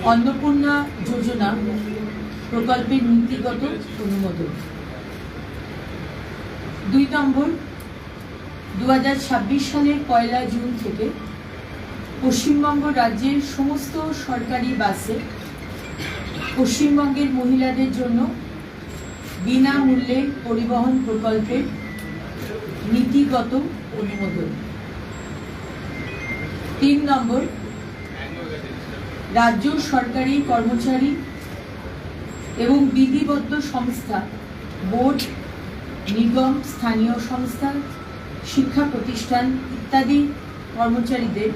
अन्नपूर्णा योजना प्रकल्पेर नीतिगत अनुमोदन। 2 নম্বর 2026 সালের 1 জুন থেকে পশ্চিমবঙ্গ রাজ্যের সমস্ত সরকারি বাসে পশ্চিমবঙ্গের মহিলাদের জন্য বিনামূল্যে পরিবহন প্রকল্পের নীতিগত অনুমোদন। 3 নম্বর রাজ্য সরকারি কর্মচারী এবং বিধিবদ্ধ সংস্থা, বোর্ড, নিগম, স্থানীয় সংস্থা, শিক্ষা প্রতিষ্ঠান ইত্যাদি কর্মচারীদের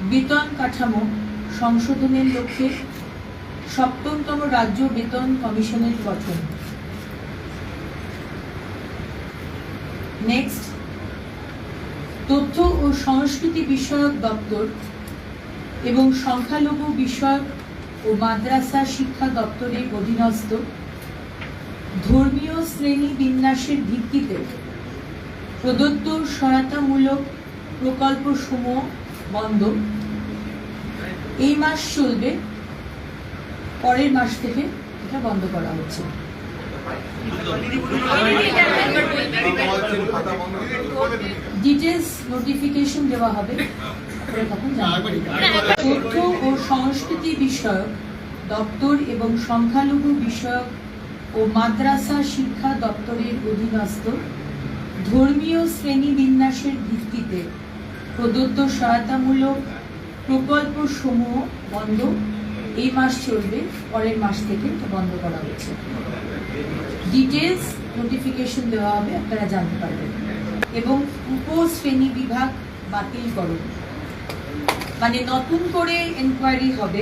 বেতন কাঠামো সংশোধনের লক্ষ্যে 7তম রাজ্য বেতন কমিশনের গঠন। নেক্সট, তথ্য ও সংস্কৃতি বিষয়ক দপ্তর এবং সংখ্যালঘু বিষয়ক ও মাদ্রাসা শিক্ষা দপ্তরের অধীনস্থ ধর্মীয় শ্রেণী বিন্যাসের ভিত্তিতে প্রদত্ত সহায়তামূলক প্রকল্পসমূহ বন্ধ। এই মাস চলবে, পরের মাস থেকে এটা বন্ধ করা হচ্ছে। ডিটেলস নোটিফিকেশন দেওয়া হবে, তথ্য ও সংস্কৃতি বিষয়ক দপ্তর এবং সংখ্যালঘু বিষয়ক ও মাদ্রাসা শিক্ষা দপ্তরের অধীনস্থ ধর্মীয় শ্রেণী বিন্যাসের ভিত্তিতে প্রদত্ত সহায়তামূলক প্রকল্পসমূহ বন্ধ। এই মাস চলবে, পরের মাস থেকে বন্ধ করা হচ্ছে। ডিটেলস নোটিফিকেশন দেওয়া হবে, আপনারা জানতে পারবেন। এবং উপশ্রেণী বিভাগ বাতিল করুন, মানে নতুন করে এনকোয়ারি হবে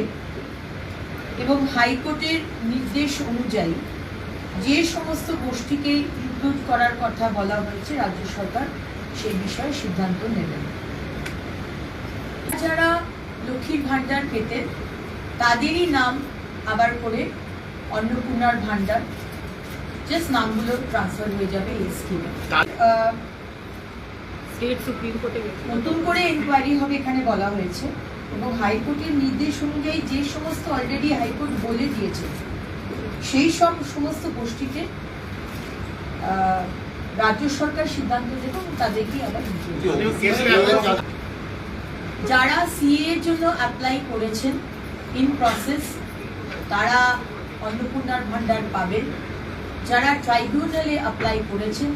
এবং হাইকোর্টের নির্দেশ অনুযায়ী যে সমস্ত গোষ্ঠীকে ইনক্লুড করার কথা বলা হয়েছে রাজ্য সরকার সেই বিষয়ে সিদ্ধান্ত নেবেন। যারা লক্ষ্মীর ভান্ডার পেতেন তাদেরই নাম আবার করে অন্নপূর্ণার ভান্ডার, জাস্ট নামগুলো ট্রান্সফার হয়ে যাবে এই স্কিমে। স্টেট সুপ্রিম কোর্টে নতুন করে এনকোয়ারি হবে এখানে বলা হয়েছে এবং হাইকোর্টের নির্দেশ অনুযায়ী যে সমস্ত অলরেডি হাইকোর্ট বলে দিয়েছে সেই সমস্ত গোষ্ঠীকে রাজ্য সরকার সিদ্ধান্ত দেবে এবং তাদেরকে আবার যারা সিএ এর জন্য অ্যাপ্লাই করেছেন ইন প্রসেস তারা অন্নপূর্ণার ভান্ডার পাবেন। যারা ট্রাইব্যুনালে অ্যাপ্লাই করেছেন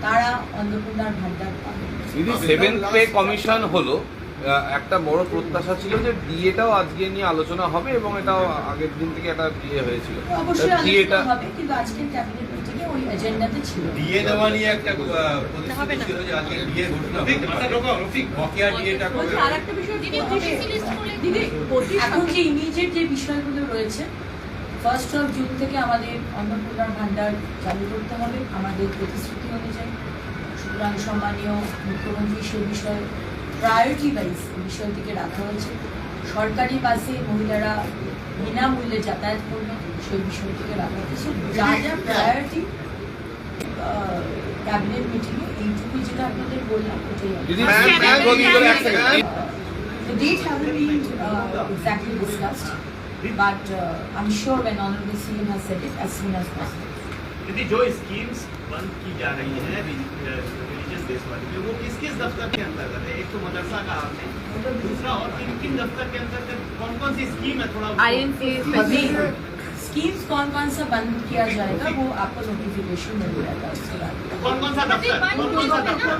তারা অন্নপূর্ণার ভান্ডার পাবেন। দিদি, 7th পে কমিশন হলো, একটা বড় প্রত্যাশা ছিল যে ডিএটাও আজকে নিয়ে আলোচনা হবে এবং এটাও আগের দিন থেকে একটা ডিএ হয়েছিল। অবশ্যই আলোচনা হবে, কিন্তু আজকের ক্যাবিনেট মিটিং এ ওই এজেন্ডাতে ছিল। ডিএ দেওয়া নিয়ে একটা প্রতিশ্রুতি ছিল যে আজকে ডিএ ঘোষণা হবে। রফিক বকেয়া ডিএটা কবে? আরেকটা বিষয় দিদি, এখন যে ইমিডিয়েট যে বিষয়গুলো রয়েছে 1 জুন থেকে আমাদের অন্নপূর্ণার ভান্ডার চালু করতে হবে আমাদের প্রতিশ্রুতি অনুযায়ী। সুতরাং সম্মানীয় মুখ্যমন্ত্রী সেই বিষয়ে প্রায়োরিটি ওয়াইজ বিষয়টিকে রাখা হয়েছে। সরকারি বাসে মহিলারা বিনামূল্যে যাতায়াত করবে সেই বিষয়টিকে রাখা হয়েছে। যা যা প্রায়োরিটি ক্যাবিনেট মিটিংয়ে এইটুকু যেটা আপনাদের বললাম ওটাই। The date hasn't been exactly discussed, but I'm sure when Honorable CM has said it as soon as possible. दीदी, जो स्कीम्स बंद की जा रही हैं रिलीजियस बेस वाली, वो किस किस दफ्तर के अंतर्गत है? एक तो मदरसा का आपने, दूसरा और किन दफ्तर के अंतर्गत कौन कौन सी स्कीम है? थोड़ा स्कीम्स कौन कौन सा बंद किया जाएगा वो आपको नोटिफिकेशन मिल जाएगा। उसके बाद कौन कौन सा दफ्तर, कौन कौन सा दफ्तर?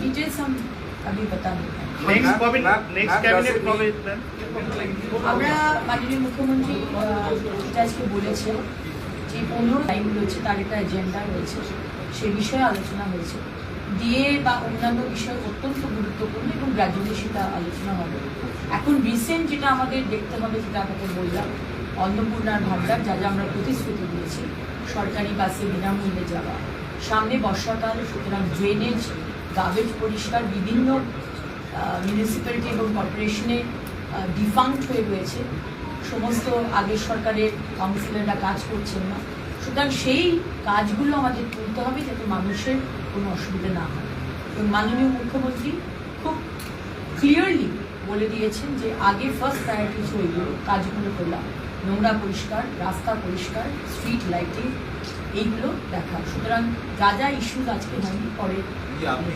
डिटेल्स हम अभी बता नहीं पाएंगे। नेक्स्ट कैबिनेट प्लान আমরা মাননীয় মুখ্যমন্ত্রী এটা আজকে বলেছেন যে 15 টাইম রয়েছে, তার একটা এজেন্ডা রয়েছে, সেই বিষয়ে আলোচনা হয়েছে। ডিএ বা অন্যান্য বিষয় অত্যন্ত গুরুত্বপূর্ণ এবং গ্র্যাজুয়ালি সেটা আলোচনা হবে। এখন রিসেন্ট যেটা আমাদের দেখতে হবে, যেটা আপনাকে বললাম, অন্নপূর্ণার ভান্ডার যা যা আমরা প্রতিশ্রুতি দিয়েছি, সরকারি বাসে বিনামূল্যে যাওয়া, সামনে বর্ষাকাল, সুতরাং ড্রেনেজ, গার্বেজ পরিষ্কার, বিভিন্ন মিউনিসিপ্যালিটি এবং কর্পোরেশনে ডিফাঙ্ক্ট হয়ে রয়েছে, সমস্ত আগের সরকারের কাউন্সিলররা কাজ করছেন না। সুতরাং সেই কাজগুলো আমাদের তুলতে হবে যাতে মানুষের কোনো অসুবিধা না হয়। এবং মাননীয় মুখ্যমন্ত্রী খুব ক্লিয়ারলি বলে দিয়েছেন যে আগে ফার্স্ট প্রায়োরিটি ওইগুলো কাজগুলো তোলা, নোংরা পরিষ্কার, রাস্তা পরিষ্কার, স্ট্রিট লাইটিং, এইগুলো দেখা। সুতরাং যা যা ইস্যুস আজকে হয়নি পরে আপনি